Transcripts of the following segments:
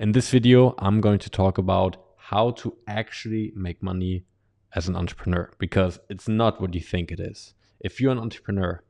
In this video, I'm going to talk about how to actually make money as an entrepreneur, because it's not what you think it is. If you're an entrepreneur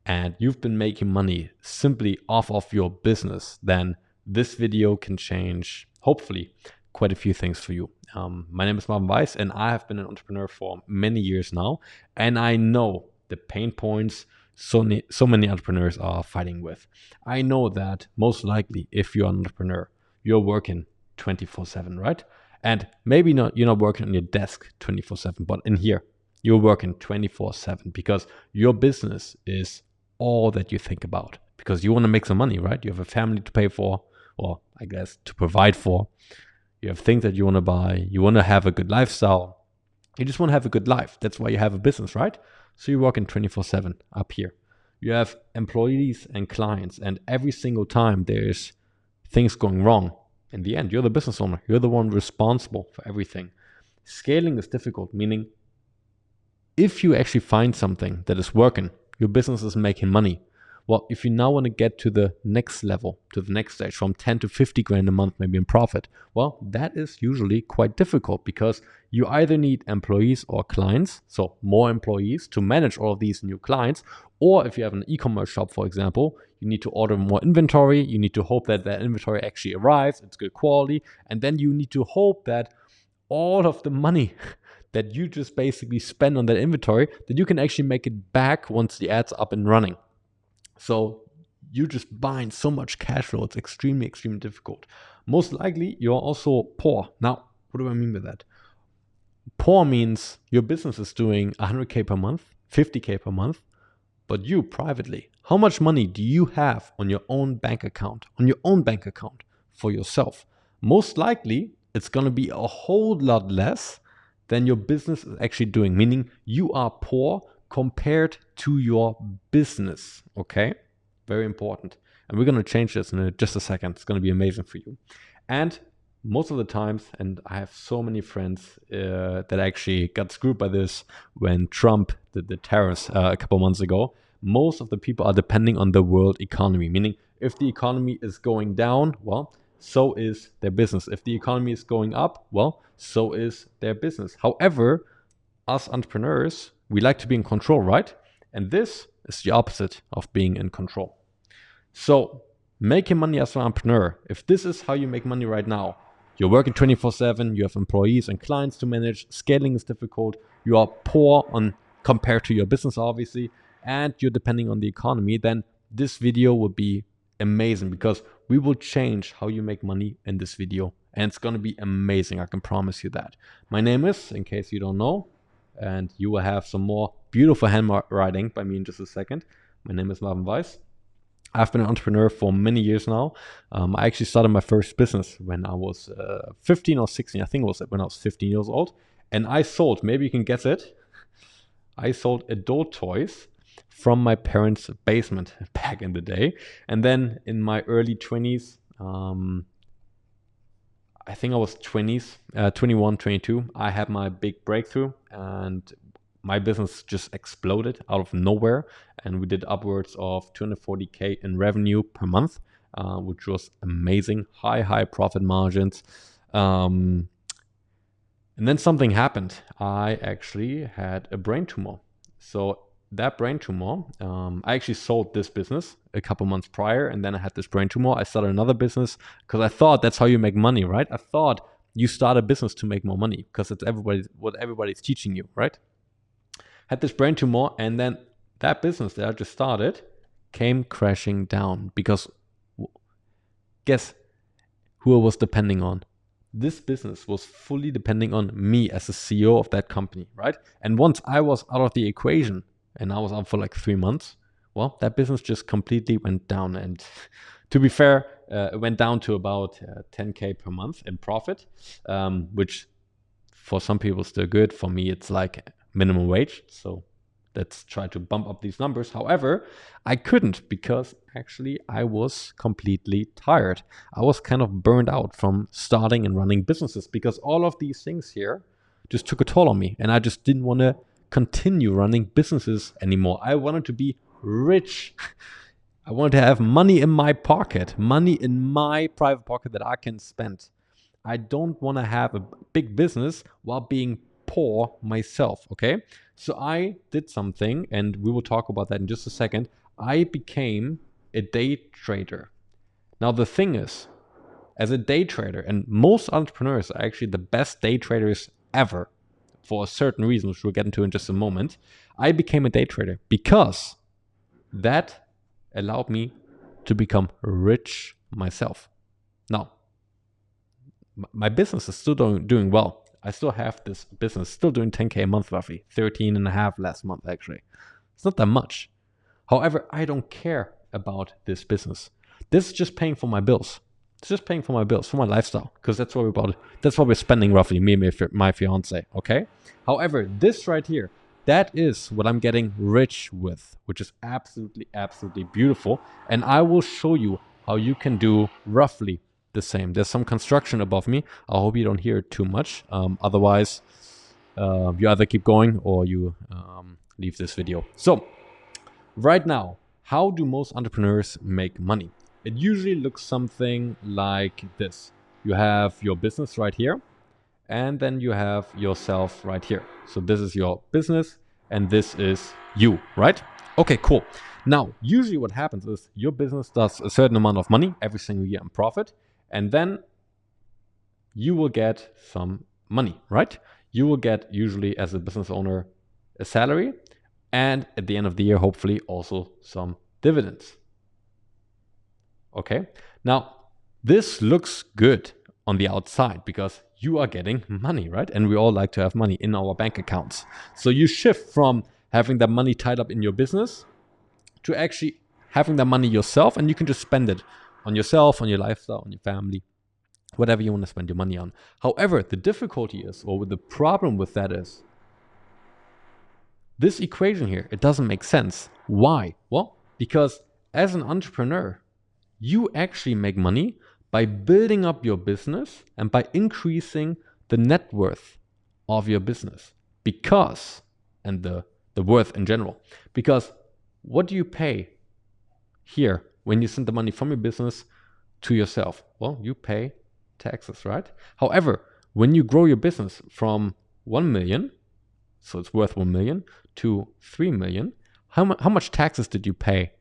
and you've been making money simply off of your business, then this video can change, hopefully, quite a few things for you. My name is Marvin Weiss, and I have been an entrepreneur for many years now, and I know the pain points so many entrepreneurs are fighting with. I know that most likely, if you're an entrepreneur, you're working 24/7, right? And maybe you're not working on your desk 24/7, but in here, you're working 24/7 because your business is all that you think about, because you want to make some money, right? You have a family to pay for, or I guess to provide for. You have things that you want to buy. You want to have a good lifestyle. You just want to have a good life. That's why you have a business, right? So you're working 24/7 up here. You have employees and clients, and every single time there's things going wrong, in the end, you're the business owner. You're the one responsible for everything. Scaling is difficult, meaning if you actually find something that is working, your business is making money. Well, if you now want to get to the next level, to the next stage, from 10 to 50 grand a month, maybe in profit, well, that is usually quite difficult because you either need employees or clients, so more employees to manage all of these new clients, or if you have an e-commerce shop, for example, you need to order more inventory. You need to hope that that inventory actually arrives, it's good quality, and then you need to hope that all of the money that you just basically spend on that inventory, that you can actually make it back once the ad's up and running. So you just bind so much cash flow. It's extremely difficult. Most likely, you're also poor. Now, what do I mean by that? Poor means your business is doing 100K per month, 50K per month, but you privately, how much money do you have on your own bank account, for yourself? Most likely, it's going to be a whole lot less than your business is actually doing, meaning you are poor compared to your business, okay? Very important. And we're going to change this in just a second. It's going to be amazing for you. And most of the times, and I have so many friends that actually got screwed by this when Trump did the tariffs a couple months ago, most of the people are depending on the world economy, meaning if the economy is going down, well, so is their business. If the economy is going up, well, so is their business. However, us entrepreneurs, we like to be in control, right? And this is the opposite of being in control. So making money as an entrepreneur, if this is how you make money right now, you're working 24/7, you have employees and clients to manage, scaling is difficult, you are poor compared to your business, obviously, and you're depending on the economy, then this video will be amazing because we will change how you make money in this video. And it's going to be amazing, I can promise you that. My name is, in case you don't know, and you will have some more beautiful handwriting by me in just a second. My name is Marvin Weiss. I've been an entrepreneur for many years now. I actually started my first business when I was 15 or 16. I think it was when I was 15 years old. And I sold, maybe you can guess it, I sold adult toys from my parents' basement back in the day. And then in my early 20s, I think I was 21, 22, I had my big breakthrough and my business just exploded out of nowhere. And we did upwards of 240K in revenue per month, which was amazing. High profit margins. And then something happened. I actually had a brain tumor. So that brain tumor, I actually sold this business a couple months prior, and then I had this brain tumor. I started another business because I thought that's how you make money, right? I thought you start a business to make more money because it's what everybody's teaching you, right? Had this brain tumor, and then that business that I just started came crashing down because guess who I was depending on? This business was fully depending on me as the CEO of that company, right? And once I was out of the equation and I was out for like 3 months, well, that business just completely went down. And to be fair, it went down to about 10K per month in profit, which for some people is still good. For me, it's like minimum wage. So let's try to bump up these numbers. However, I couldn't because actually I was completely tired. I was kind of burned out from starting and running businesses because all of these things here just took a toll on me, and I just didn't want to continue running businesses anymore. I wanted to be rich. I want to have money in my pocket, money in my private pocket that I can spend. I don't want to have a big business while being poor myself, okay? So I did something, and we will talk about that in just a second. I became a day trader. Now, the thing is, as a day trader, and most entrepreneurs are actually the best day traders ever for a certain reason, which we'll get into in just a moment. I became a day trader because that allowed me to become rich myself. Now, my business is still doing well. I still have this business, still doing 10K a month roughly, 13 and a half last month actually. It's not that much. However, I don't care about this business. This is just paying for my bills. It's just paying for my bills, for my lifestyle, because that's what we're spending roughly, me and my fiance, okay? However, this right here, that is what I'm getting rich with, which is absolutely, absolutely beautiful. And I will show you how you can do roughly the same. There's some construction above me. I hope you don't hear it too much. Otherwise, you either keep going or you leave this video. So, right now, how do most entrepreneurs make money? It usually looks something like this. You have your business right here, and then you have yourself right here. So this is your business, and this is you, right? Okay, cool. Now, usually what happens is your business does a certain amount of money every single year in profit, and then you will get some money, right? You will get, usually as a business owner, a salary, and at the end of the year, hopefully also some dividends. Okay, now this looks good on the outside because you are getting money, right? And we all like to have money in our bank accounts. So you shift from having that money tied up in your business to actually having that money yourself, and you can just spend it on yourself, on your lifestyle, on your family, whatever you want to spend your money on. However, the difficulty is, or the problem with that is, this equation here, it doesn't make sense. Why? Well, because as an entrepreneur, you actually make money by building up your business and by increasing the net worth of your business. Because, and the worth in general, because what do you pay here when you send the money from your business to yourself? Well, you pay taxes, right? However, when you grow your business from 1 million, so it's worth 1 million, to 3 million, how much taxes did you pay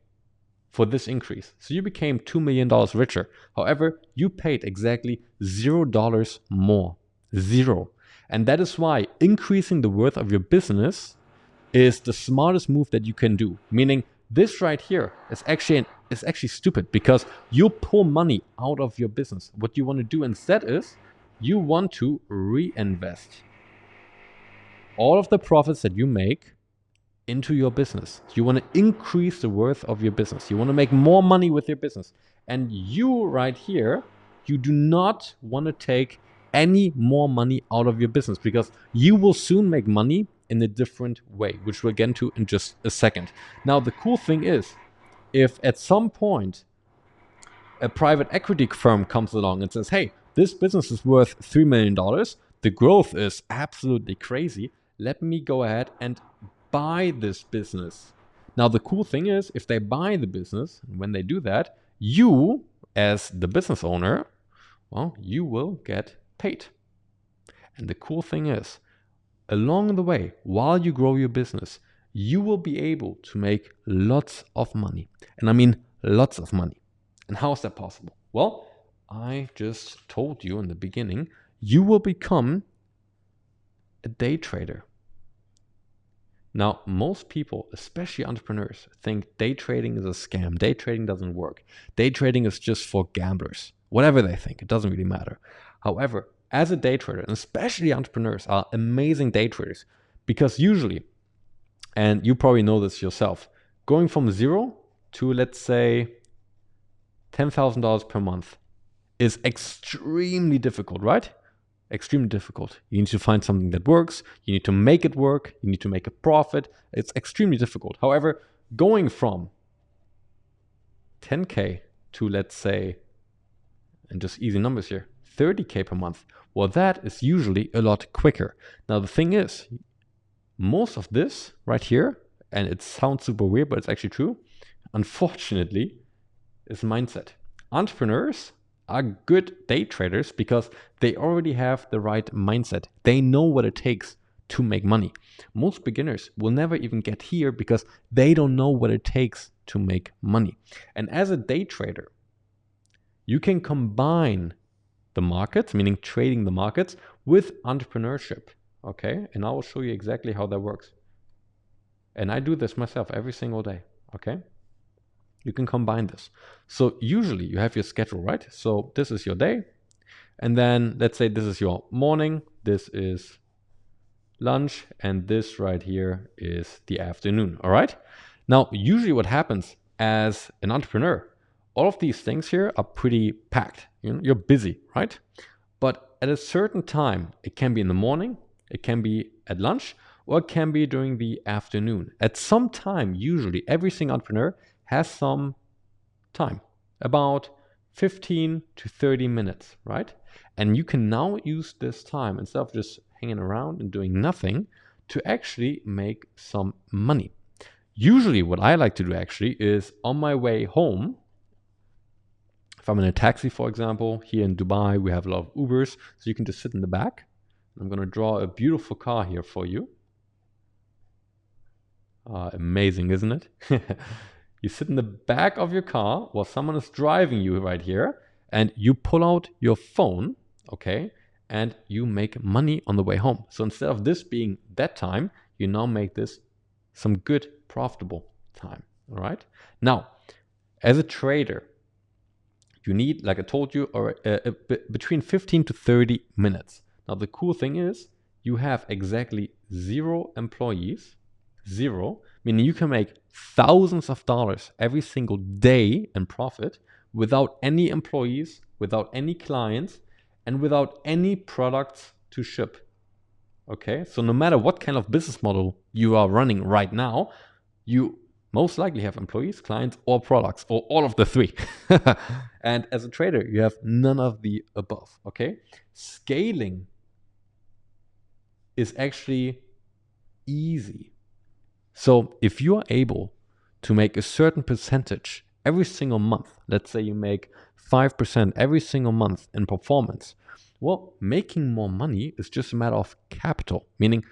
for this increase? So you became $2 million richer. However, you paid exactly $0 more. Zero. And that is why increasing the worth of your business is the smartest move that you can do. Meaning this right here is actually stupid, because you pull money out of your business. What you want to do instead is you want to reinvest all of the profits that you make into your business. You want to increase the worth of your business. You want to make more money with your business. And you right here, you do not want to take any more money out of your business, because you will soon make money in a different way, which we'll get into in just a second. Now, the cool thing is, if at some point a private equity firm comes along and says, hey, this business is worth $3 million, the growth is absolutely crazy, let me go ahead and buy this business. Now, the cool thing is, if they buy the business, and when they do that, you, as the business owner, well, you will get paid. And the cool thing is, along the way, while you grow your business, you will be able to make lots of money. And I mean lots of money. And how is that possible? Well, I just told you in the beginning, you will become a day trader. Now, most people, especially entrepreneurs, think day trading is a scam. Day trading doesn't work. Day trading is just for gamblers. Whatever they think, it doesn't really matter. However, as a day trader, and especially entrepreneurs are amazing day traders, because usually, and you probably know this yourself, going from zero to, let's say, $10,000 per month is extremely difficult, right? Extremely difficult. You need to find something that works. You need to make it work. You need to make a profit. It's extremely difficult. However, going from 10K to, let's say, and just easy numbers here, 30K per month, well, that is usually a lot quicker. Now, the thing is, most of this right here, and it sounds super weird, but it's actually true, unfortunately, is mindset. Entrepreneurs are good day traders because they already have the right mindset. They know what it takes to make money. Most beginners will never even get here because they don't know what it takes to make money. And as a day trader, you can combine the markets, meaning trading the markets, with entrepreneurship. Okay, and I will show you exactly how that works. And I do this myself every single day. Okay, you can combine this. So usually you have your schedule, right? So this is your day, and then let's say this is your morning, this is lunch, and this right here is the afternoon. All right, now usually what happens as an entrepreneur, all of these things here are pretty packed. You know, you're busy, right? But at a certain time, it can be in the morning, it can be at lunch, or it can be during the afternoon. At some time, usually every single entrepreneur has some time, about 15 to 30 minutes, right? And you can now use this time, instead of just hanging around and doing nothing, to actually make some money. Usually what I like to do actually is on my way home, if I'm in a taxi, for example, here in Dubai, we have a lot of Ubers, so you can just sit in the back. I'm going to draw a beautiful car here for you. Amazing, isn't it? You sit in the back of your car while someone is driving you right here, and you pull out your phone, okay, and you make money on the way home. So instead of this being that time, you now make this some good, profitable time, all right? Now, as a trader, you need, like I told you, between 15 to 30 minutes. Now, the cool thing is you have exactly 0 employees, 0, meaning you can make thousands of dollars every single day in profit without any employees, without any clients, and without any products to ship. Okay, so no matter what kind of business model you are running right now, you most likely have employees, clients, or products, or all of the 3. And as a trader, you have none of the above. Okay, scaling is actually easy. So if you are able to make a certain percentage every single month, let's say you make 5% every single month in performance, well, making more money is just a matter of capital. Meaning,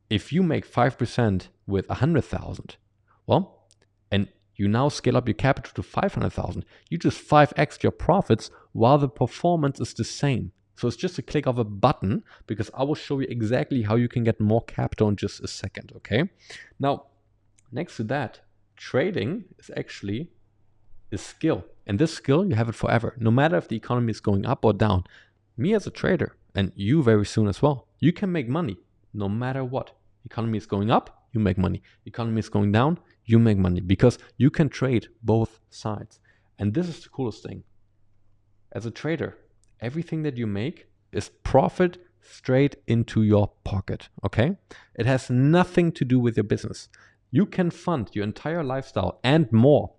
if you make 5% with 100,000, well, and you now scale up your capital to 500,000, you just 5x your profits while the performance is the same. So it's just a click of a button, because I will show you exactly how you can get more capital in just a second, okay? Now, next to that, trading is actually a skill. And this skill, you have it forever, no matter if the economy is going up or down. Me as a trader, and you very soon as well, you can make money no matter what. Economy is going up, you make money. Economy is going down, you make money, because you can trade both sides. And this is the coolest thing. As a trader, everything that you make is profit straight into your pocket, okay? It has nothing to do with your business. You can fund your entire lifestyle and more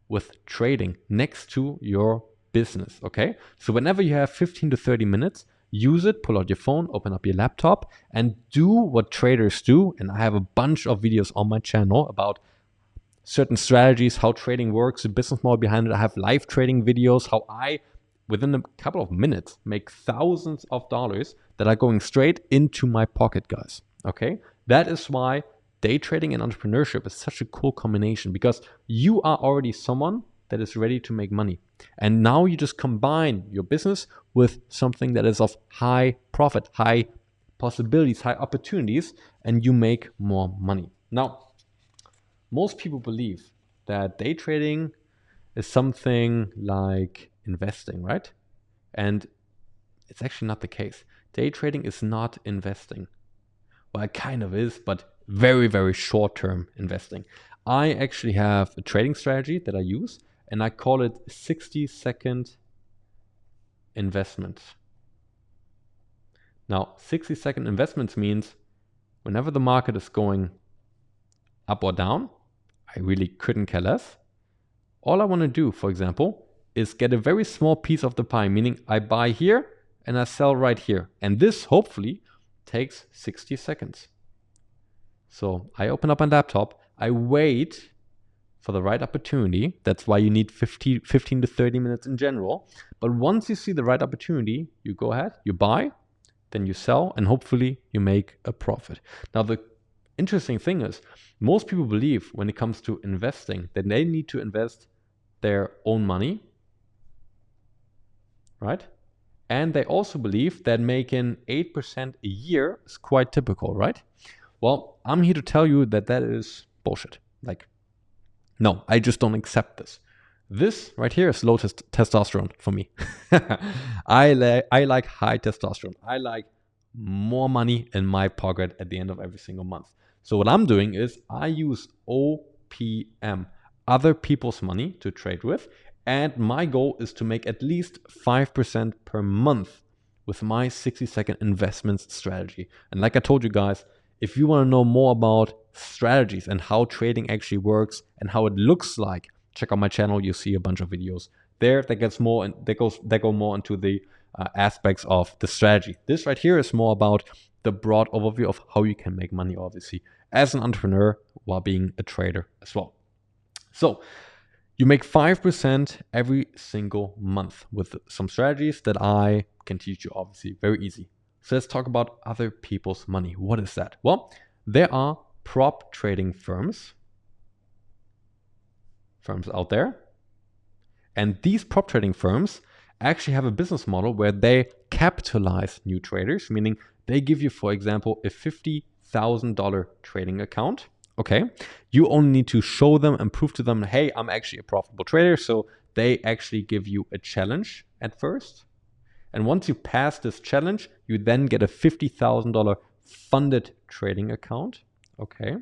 with trading next to your business, okay? So whenever you have 15 to 30 minutes, use it, pull out your phone, open up your laptop, and do what traders do. And I have a bunch of videos on my channel about certain strategies, how trading works, the business model behind it. I have live trading videos, how I, within a couple of minutes, make thousands of dollars that are going straight into my pocket, guys. Okay? That is why day trading and entrepreneurship is such a cool combination, because you are already someone that is ready to make money. And now you just combine your business with something that is of high profit, high possibilities, high opportunities, and you make more money. Now, most people believe that day trading is something like investing, right? And it's actually not the case. Day trading is not investing. Well, it kind of is, but very, very short-term investing. I actually have a trading strategy that I use, and I call it 60-second investments. Now, 60-second investments means whenever the market is going up or down, I really couldn't care less. All I want to do, for example, is get a very small piece of the pie, meaning I buy here and I sell right here. And this hopefully takes 60 seconds. So I open up my laptop, I wait for the right opportunity. That's why you need 15 to 30 minutes in general. But once you see the right opportunity, you go ahead, you buy, then you sell, and hopefully you make a profit. Now, the interesting thing is, most people believe when it comes to investing that they need to invest their own money, right? And they also believe that making 8% a year is quite typical, right? Well, I'm here to tell you that that is bullshit. Like, no, I just don't accept this. This right here is low testosterone for me. I like high testosterone. I like more money in my pocket at the end of every single month. So what I'm doing is I use OPM, other people's money, to trade with. And my goal is to make at least 5% per month with my 60-second investments strategy. And like I told you guys, if you want to know more about strategies and how trading actually works and how it looks like, check out my channel. You'll see a bunch of videos there that gets more and that go more into the aspects of the strategy. This right here is more about the broad overview of how you can make money, obviously, as an entrepreneur while being a trader as well. So you make 5% every single month with some strategies that I can teach you, obviously, very easy. So let's talk about other people's money. What is that? Well, there are prop trading firms out there. And these prop trading firms actually have a business model where they capitalize new traders, meaning they give you, for example, a $50,000 trading account. Okay, you only need to show them and prove to them, hey, I'm actually a profitable trader. So they actually give you a challenge at first. And once you pass this challenge, you then get a $50,000 funded trading account. Okay.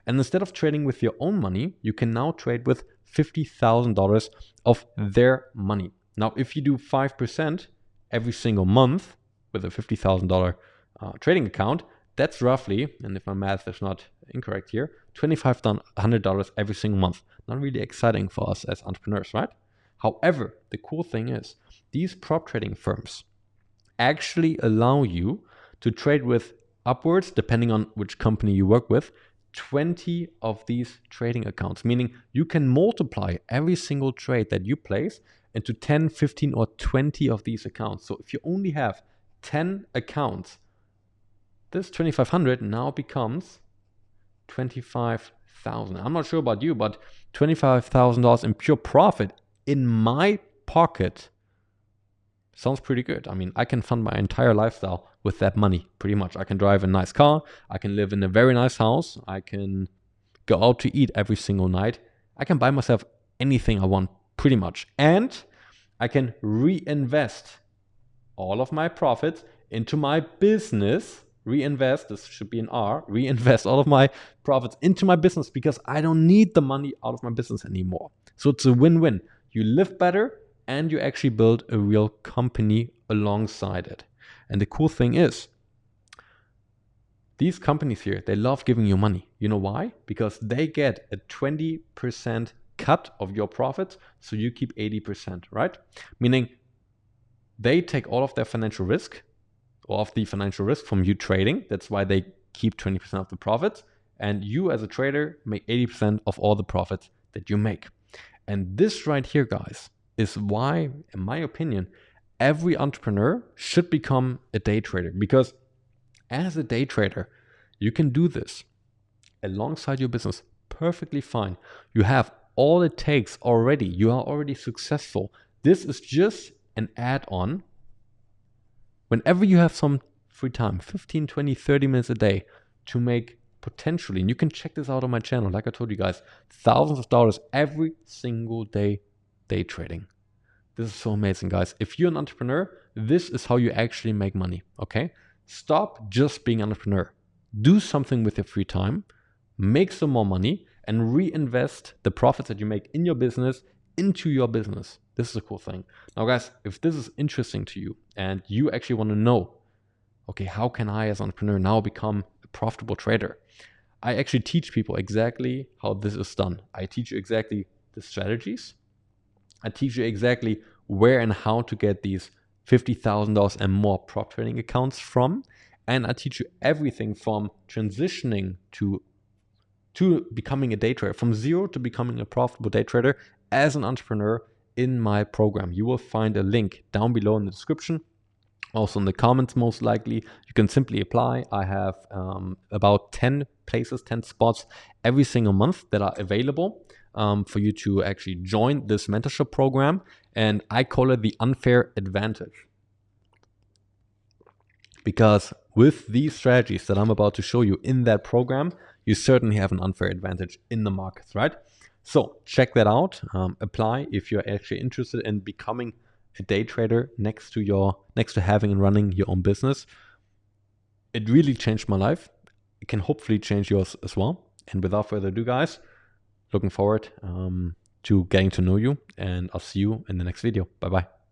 And instead of trading with your own money, you can now trade with $50,000 of their money. Now, if you do 5% every single month with a $50,000 trading account, that's roughly, and if my math is not incorrect here, $2,500 every single month. Not really exciting for us as entrepreneurs, right? However, the cool thing is these prop trading firms actually allow you to trade with upwards, depending on which company you work with, 20 of these trading accounts, meaning you can multiply every single trade that you place into 10, 15, or 20 of these accounts. So if you only have 10 accounts, this 2,500 now becomes 25,000. I'm not sure about you, but $25,000 in pure profit in my pocket sounds pretty good. I mean, I can fund my entire lifestyle with that money, pretty much. I can drive a nice car. I can live in a very nice house. I can go out to eat every single night. I can buy myself anything I want, pretty much. And I can reinvest all of my profits into my business. Reinvest, this should be an R, reinvest all of my profits into my business because I don't need the money out of my business anymore. So it's a win-win. You live better and you actually build a real company alongside it. And the cool thing is, these companies here, they love giving you money. You know why? Because they get a 20% cut of your profits, so you keep 80%, right? Meaning they take all of their financial risk, or of the financial risk from you trading. That's why they keep 20% of the profits. And you as a trader make 80% of all the profits that you make. And this right here, guys, is why, in my opinion, every entrepreneur should become a day trader. Because as a day trader, you can do this alongside your business perfectly fine. You have all it takes already. You are already successful. This is just an add-on. Whenever you have some free time, 15, 20, 30 minutes a day to make potentially, and you can check this out on my channel, like I told you guys, thousands of dollars every single day trading. This is so amazing, guys. If you're an entrepreneur, this is how you actually make money, okay? Stop just being an entrepreneur. Do something with your free time, make some more money, and reinvest the profits that you make in your business into your business. This is a cool thing. Now, guys, if this is interesting to you and you actually want to know, okay, how can I as an entrepreneur now become a profitable trader? I actually teach people exactly how this is done. I teach you exactly the strategies. I teach you exactly where and how to get these $50,000 and more prop trading accounts from. And I teach you everything from transitioning to to becoming a day trader, from zero to becoming a profitable day trader as an entrepreneur in my program. You will find a link down below in the description, also in the comments most likely. You can simply apply. I have about 10 places, 10 spots every single month that are available for you to actually join this mentorship program. And I call it the unfair advantage. Because with these strategies that I'm about to show you in that program, you certainly have an unfair advantage in the markets, right? So check that out. Apply if you're actually interested in becoming a day trader next to having and running your own business. It really changed my life. It can hopefully change yours as well. And without further ado, guys, looking forward to getting to know you, and I'll see you in the next video. Bye-bye.